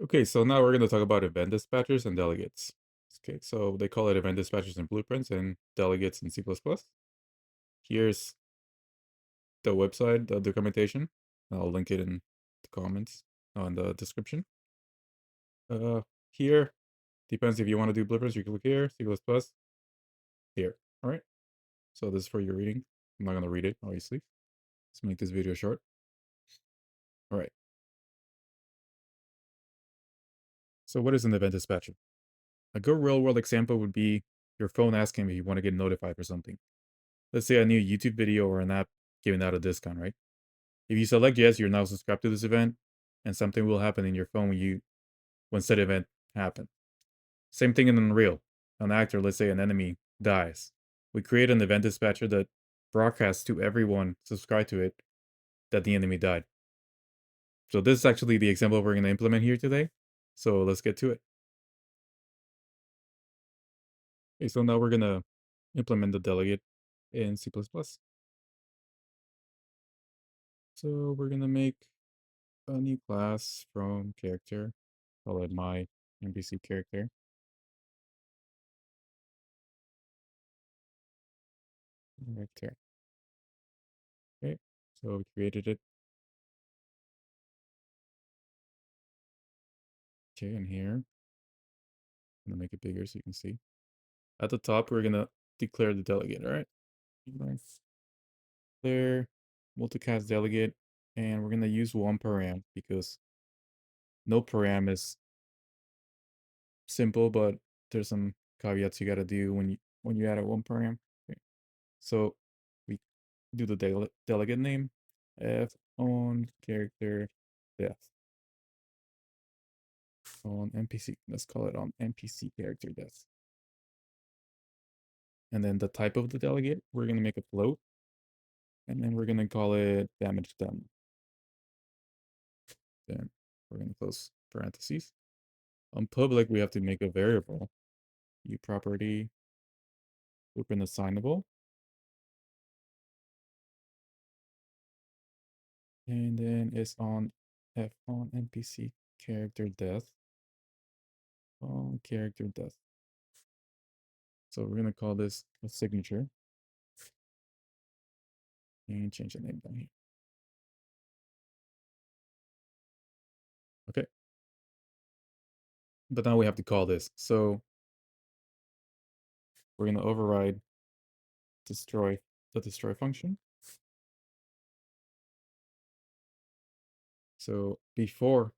Okay, so now we're going to talk about event dispatchers and delegates. Okay, so they call it event dispatchers in blueprints and delegates in C++. Here's the website, the documentation. I'll link it in the comments on the description. Here, depends if you want to do blueprints, you click here, C++, here. All right, so this is for your reading. I'm not going to read it, obviously. Let's make this video short. All right. So what is an event dispatcher? A good real-world example would be your phone asking if you want to get notified for something. Let's say a new YouTube video or an app giving out a discount, right? If you select yes, you're now subscribed to this event, and something will happen in your phone when said event happens. Same thing in Unreal. An actor, let's say an enemy, dies. We create an event dispatcher that broadcasts to everyone subscribed to it that the enemy died. So this is actually the example we're going to implement here today. So let's get to it. Okay, so now we're going to implement the delegate in C++. So we're going to make a new class from character, call it my NPC character. Right there. Okay, so we created it. Okay, and here, I'm gonna make it bigger so you can see. At the top, we're gonna declare the delegate, all right? Nice. There, multicast delegate, and we're gonna use one param because no param is simple, but there's some caveats you gotta do when you add a one param. Okay. So we do the delegate name, f on character death on NPC. Let's call it on NPC character death. And then the type of the delegate, we're going to make a float. And then we're going to call it damage done. Then we're going to close parentheses. On public, we have to make a variable. uProperty, open assignable. And then it's on f on NPC character death on character death. So we're going to call this a signature. And change the name down here. Okay. But now we have to call this. So we're going to override the destroy function. So before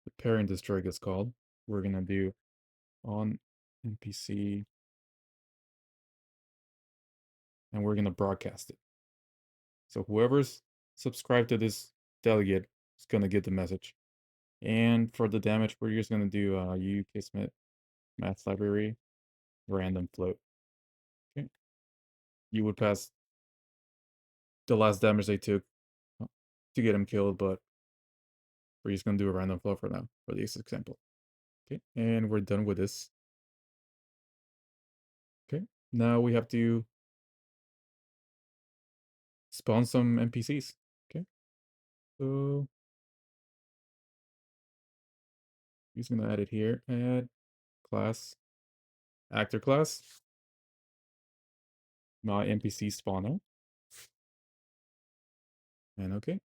the parent destroy gets called, we're going to do on NPC and we're going to broadcast it. So whoever's subscribed to this delegate is going to get the message. And for the damage, we're just going to do ukSmith math library random float. Okay. You would pass the last damage they took to get them killed, but we're just going to do a random float for now for this example. Okay, and we're done with this. Okay, now we have to spawn some NPCs. Okay, so he's gonna add it here. Add class, actor class, my NPC spawner, and okay.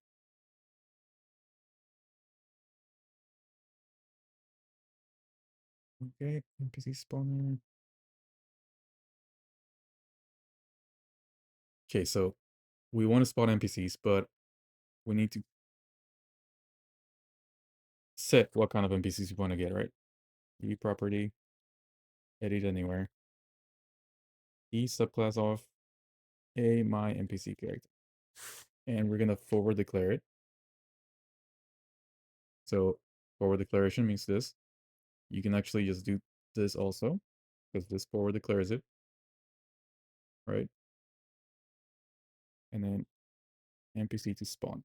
Okay, NPC spawner. Okay, so we want to spawn NPCs, but we need to set what kind of NPCs we want to get, right? E property, edit anywhere. E subclass of a my NPC character. And we're gonna forward declare it. So forward declaration means this. You can actually just do this also, because this forward declares it, right? And then NPC to spawn.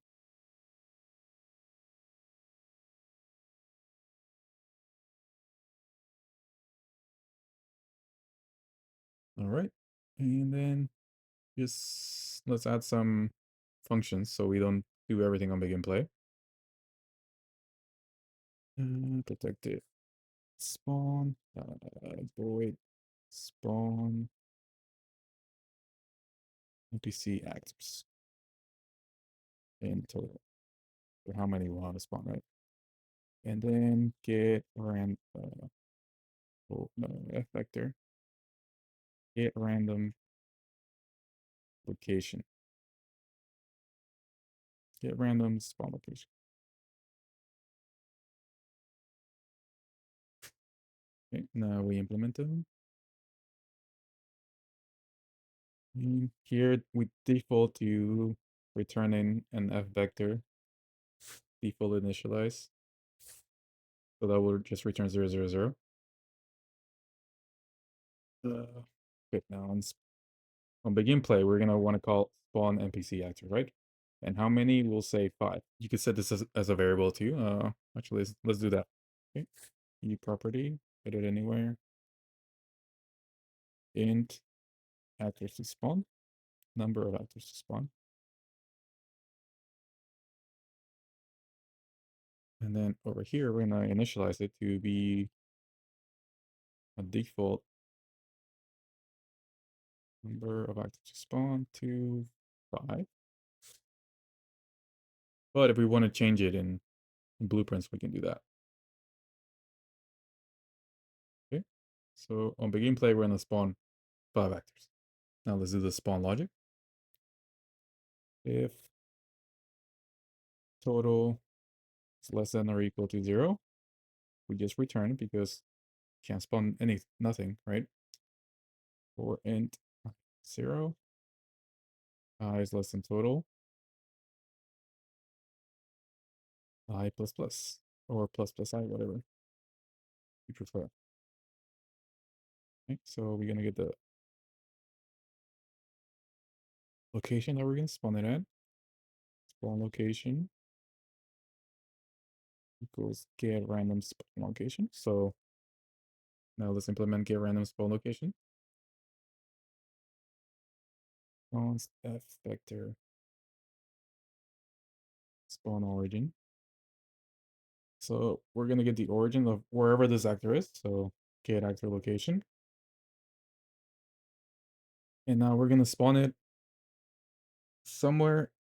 All right. And then just let's add some functions so we don't do everything on begin play. Protected spawn void spawn NPC actors in total for how many we want to spawn, right? And then get f vector get random location, get random spawn location. Okay, now we implement them. And here we default to returning an f vector default initialize. So that will just return 0, 0, 0. Okay, now on begin play, we're gonna want to call spawn NPC actor, right? And how many? We'll say 5. You could set this as a variable too. Actually, let's do that. Okay, e property, put it anywhere. Int actors to spawn, number of actors to spawn. And then over here, we're gonna initialize it to be a default number of actors to spawn to 5. But if we want to change it in blueprints, we can do that. Okay, so on begin play, we're gonna spawn 5 actors. Now let's do the spawn logic. If total is less than or equal to 0, we just return it because can't spawn nothing, right? For int 0, I is less than total, I plus plus, or plus plus I, whatever you prefer. Okay, so we're gonna get the location that we're gonna spawn it at. Spawn location equals get random spawn location. So now let's implement get random spawn location. Const f vector spawn origin. So we're gonna get the origin of wherever this actor is. So get actor location. And now we're gonna spawn it somewhere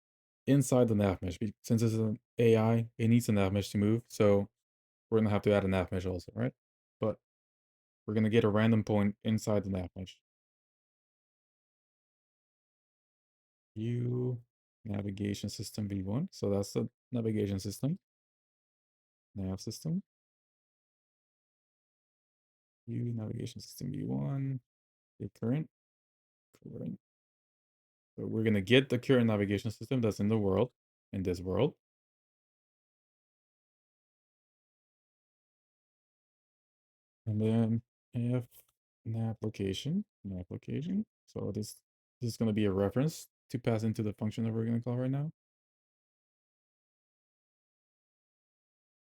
inside the NavMesh. Since this is an AI, it needs a NavMesh to move. So we're gonna have to add a NavMesh also, right? But we're gonna get a random point inside the NavMesh. View navigation system v1. So that's the navigation system. Nav system. View navigation system v1. Get current. Current. So we're gonna get the current navigation system that's in the world, in this world. And then if nav location. So this is gonna be a reference to pass into the function that we're gonna call right now.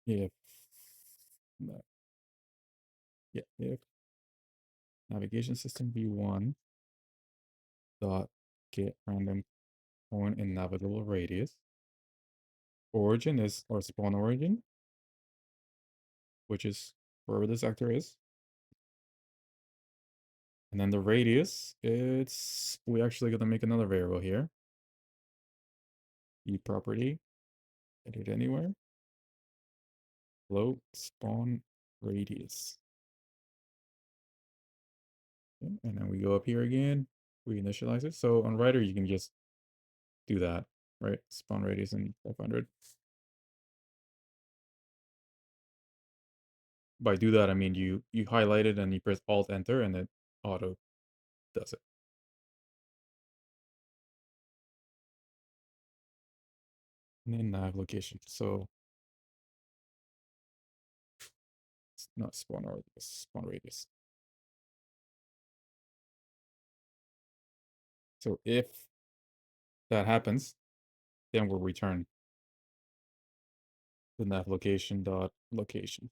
If if navigation system v1 dot get random point in navigable radius. Origin is our spawn origin, which is wherever this actor is. And then the radius, we actually gonna make another variable here. E property, edit anywhere. Float spawn radius. Okay, and then we go up here again, we initialize it. So on writer, you can just do that, right? Spawn radius in 500. By do that, I mean you highlight it and you press Alt Enter and it auto does it. And then nav location. So it's not spawn radius, spawn radius. So if that happens, then we'll return the nav location dot location.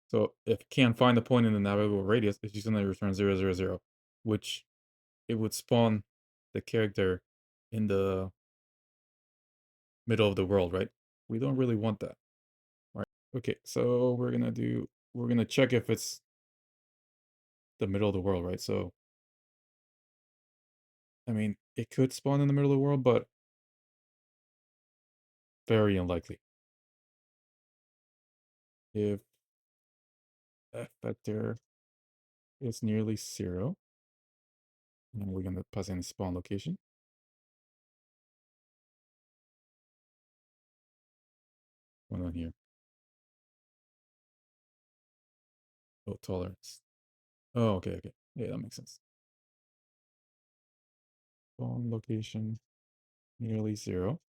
So if it can't find the point in the navigable radius, it's just gonna return 0, 0, 0, which it would spawn the character in the middle of the world, right? We don't really want that. Okay, so we're gonna check if it's the middle of the world, right? So, I mean, it could spawn in the middle of the world, but very unlikely. If f vector is nearly 0, and we're gonna pass in spawn location. Going on here? Oh, tolerance. Oh, okay, okay. Yeah, that makes sense. Spawn location nearly 0.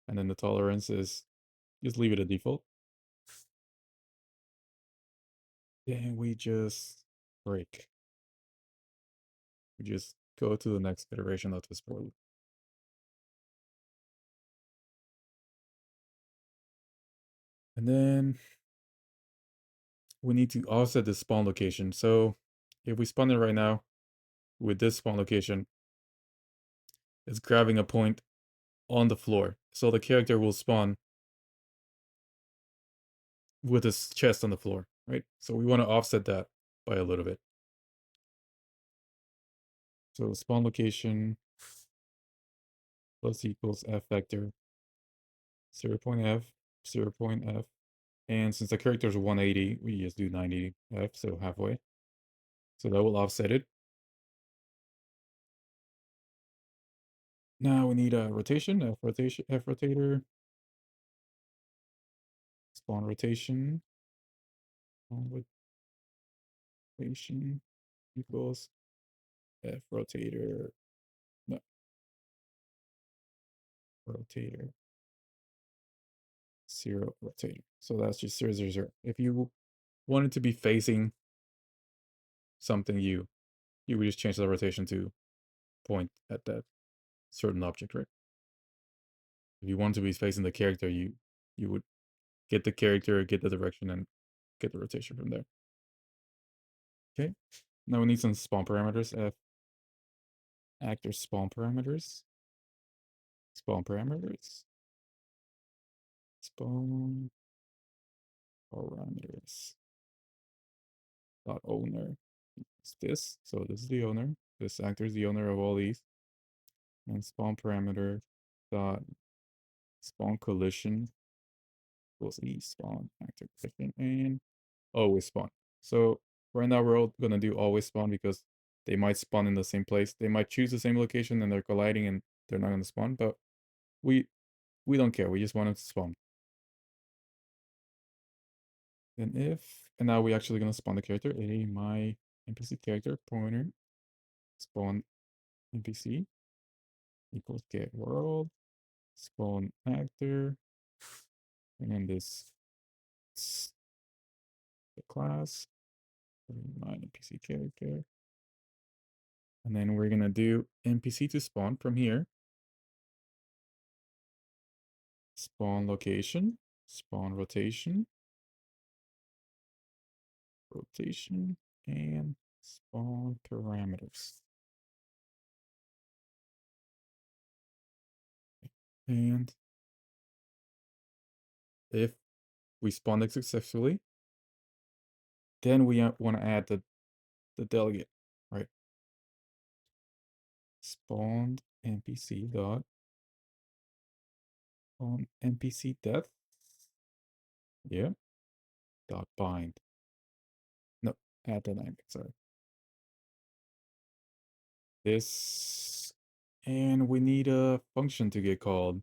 And then the tolerance is just leave it at default. Then we just break. We just go to the next iteration of this for loop. And then we need to offset the spawn location. So if we spawn it right now with this spawn location, it's grabbing a point on the floor. So the character will spawn with his chest on the floor, right? So we want to offset that by a little bit. So spawn location plus equals f vector 0.f 0.f. And since the character is 180, we just do 90f, so halfway. So that will offset it. Now we need a rotation, f rotator, spawn rotation, rotation equals f rotator, no, rotator, 0 rotator. So that's just 0, 0, 0. If you want it to be facing something, you would just change the rotation to point at that certain object, right? If you want to be facing the character, you would get the character, get the direction, and get the rotation from there. Okay. Now we need some spawn parameters. F actor spawn parameters. Spawn parameters. Spawn parameters. Dot owner. It's this. So this is the owner. This actor is the owner of all these. And spawn parameter dot spawn collision equals e spawn actor collision and always spawn. So right now we're all gonna do always spawn because they might spawn in the same place. They might choose the same location and they're colliding and they're not gonna spawn, but we don't care. We just want them to spawn. Then if, and now we're actually gonna spawn the character. My NPC character pointer spawn NPC equals get world spawn actor, and then this the class my NPC character, and then we're gonna do NPC to spawn from here. Spawn location, spawn rotation, and spawn parameters. And if we spawned it successfully, then we want to add the delegate, right? Spawned NPC dot on NPC death, yeah, dot bind. No, add dynamic, sorry. This, and we need a function to get called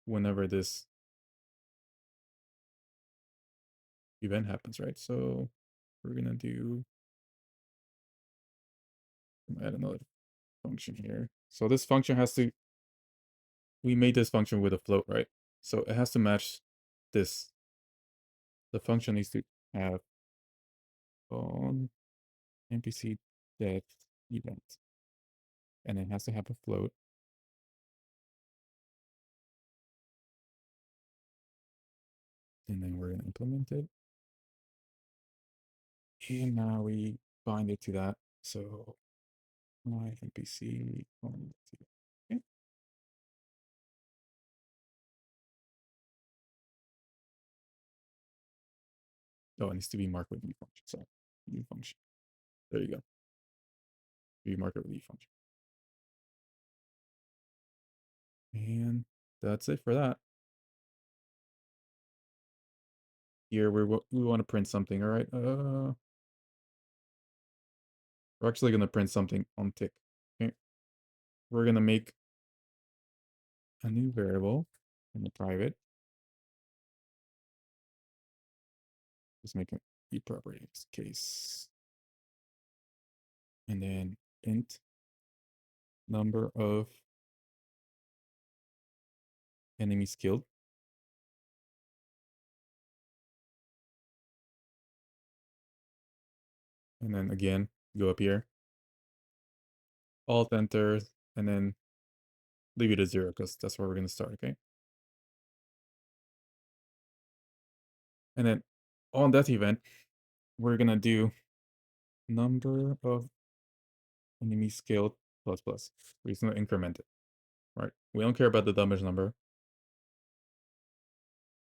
whenever this event happens, right? So we're gonna do add another function here. So this function has to, we made this function with a float, right? So it has to match this. The function needs to have on NPC death event, and it has to have a float. And then we're gonna implement it. And now we bind it to that. So my NPC okay. Oh, it needs to be marked with new function. So new function. There you go. You mark it with new function. And that's it for that. Here we want to print something. All right. We're actually going to print something on tick. Okay. We're going to make a new variable in the private. Just make it e properties case. And then int number of enemies killed. And then again, go up here, Alt Enter, and then leave it at 0 because that's where we're going to start, okay? And then on that event, we're going to do number of enemies killed plus plus. We're just going to increment it, right? We don't care about the damage number.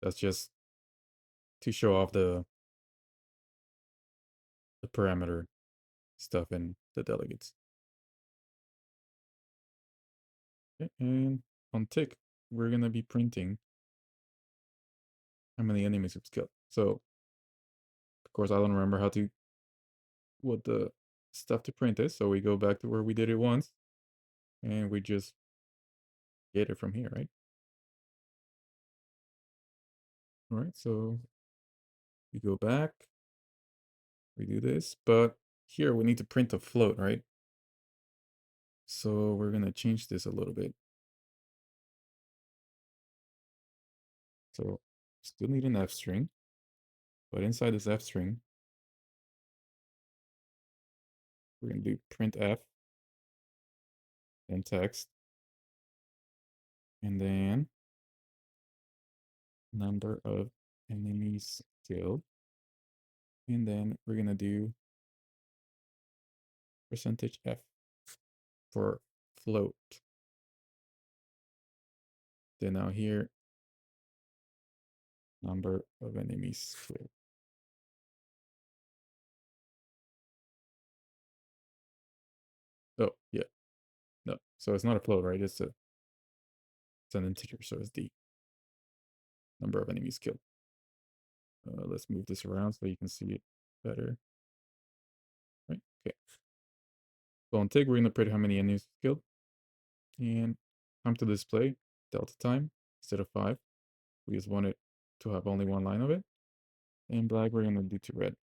That's just to show off the parameter stuff in the delegates. Okay, and on tick, we're going to be printing how many enemies we've killed. So, of course, I don't remember what the stuff to print is. So we go back to where we did it once and we just get it from here, right? All right, so we go back, we do this, but here we need to print a float, right? So we're gonna change this a little bit. So still need an F string, but inside this F string, we're gonna do printf, then text, and then number of enemies killed, and then we're gonna do %f for float. Then now here, number of enemies killed. Oh, yeah. No, so it's not a float, right? It's an integer, so it's the number of enemies killed. Let's move this around so you can see it better. Right, okay. So on TIG, we're gonna print how many enemies killed. And time to display, delta time, instead of 5. We just want it to have only one line of it. And black, we're gonna do to red.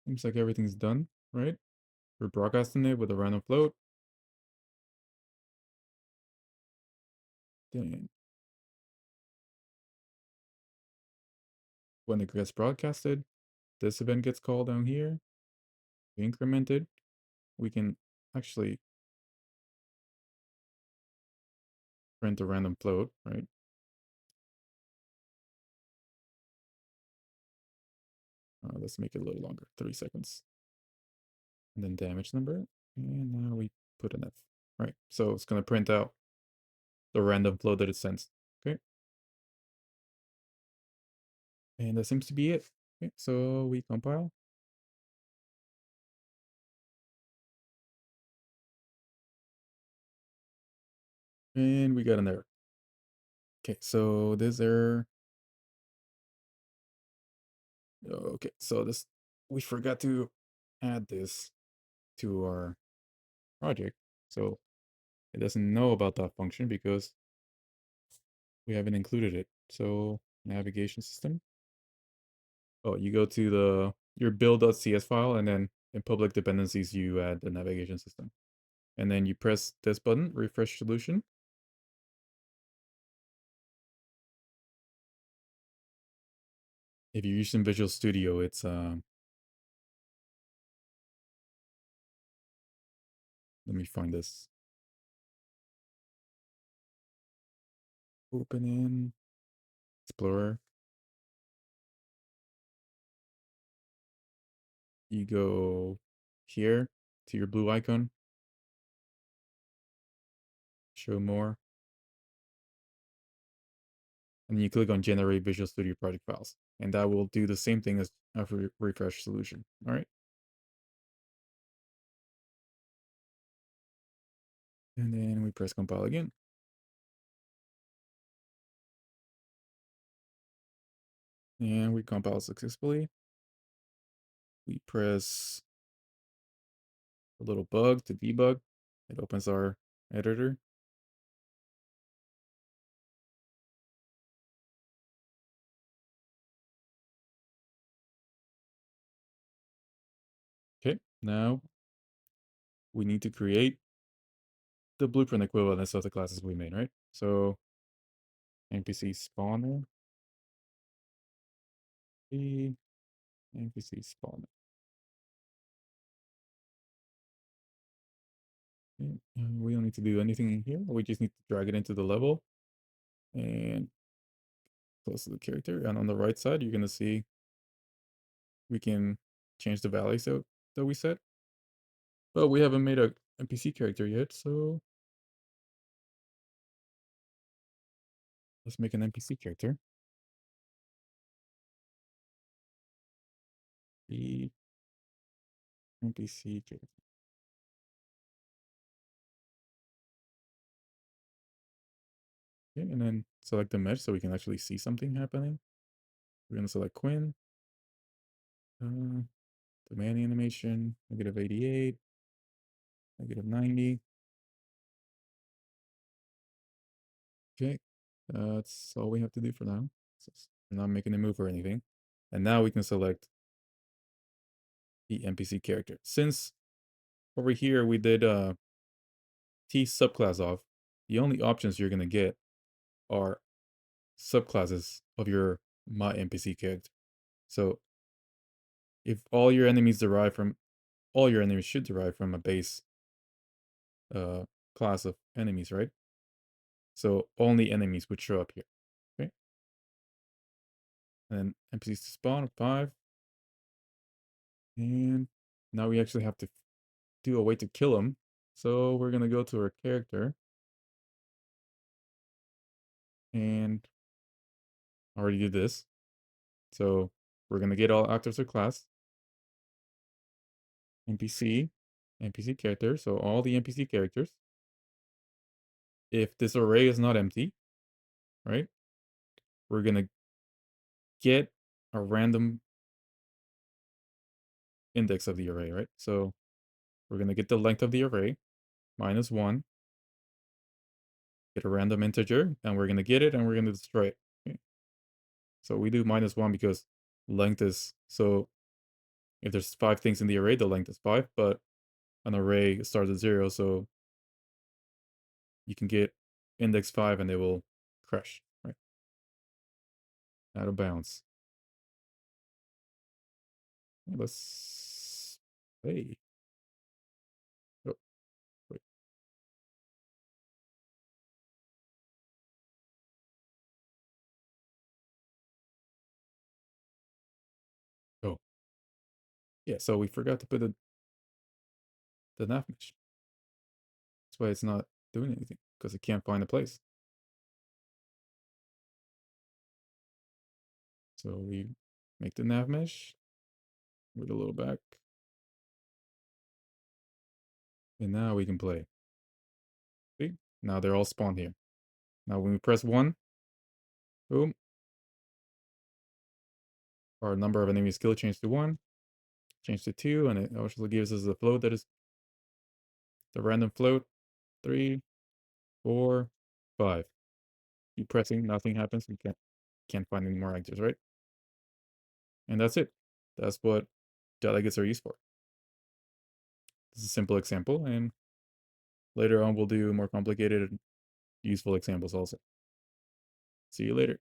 Seems like everything's done, right? We're broadcasting it with a random float. Then when it gets broadcasted, this event gets called down here, incremented. We can actually print a random float, right? Let's make it a little longer, 3 seconds. And then damage number. And now we put an F. Right, so it's going to print out the random float that it sends. Okay. And that seems to be it. Okay, so we compile. And we got an error. Okay, so this error. Okay, so this, we forgot to add this to our project. So it doesn't know about that function because we haven't included it. So navigation system. Oh, you go to your build.cs file, and then in public dependencies, you add the navigation system. And then you press this button, refresh solution. If you're using Visual Studio, it's let me find this. Open in Explorer. You go here to your blue icon. Show more. and then you click on Generate Visual Studio Project Files, and that will do the same thing as a refresh solution. All right. And then we press compile again. And we compile successfully. We press a little bug to debug. It opens our editor. Okay, now we need to create the blueprint equivalent of the classes we made, right? So NPC Spawner, the NPC Spawner. Okay, we don't need to do anything in here. We just need to drag it into the level and close to the character. And on the right side, you're gonna see we can change the values that we set. But we haven't made a NPC character yet, so let's make an NPC character. The NPC character. Okay, and then select the mesh so we can actually see something happening. We're gonna select Quinn. Demand animation, -88, -90. Okay, that's all we have to do for now. So we're not making a move or anything. And now we can select the NPC character. Since over here we did T subclass off, the only options you're gonna get are subclasses of your my NPC character. So if all your enemies should derive from a base class of enemies, right? So only enemies would show up here. Okay. And then NPCs to spawn 5. And now we actually have to do a way to kill them. So we're gonna go to our character and already did this. So we're gonna get all actors of class, NPC character. So all the NPC characters. If this array is not empty, right? We're gonna get a random index of the array, right? So we're gonna get the length of the array -1, get a random integer, and we're gonna get it and we're gonna destroy it. Okay. So we do -1 because length is, so if there's 5 things in the array, the length is 5, but an array starts at 0, so you can get index 5 and it will crash, right? Out of bounds. Let's play. Oh, wait. Oh, yeah, so we forgot to put the NavMesh. That's why it's not doing anything, because it can't find a place. So we make the NavMesh, move it a little back, and now we can play. See? Now they're all spawned here. Now when we press 1, boom, our number of enemies skill changed to 1, changed to 2, and it actually gives us the float that is the random float. 3, 4, 5. Keep pressing, nothing happens. We can't find any more actors, right? And that's it. That's what delegates are used for. This is a simple example, and later on we'll do more complicated, useful examples also. See you later.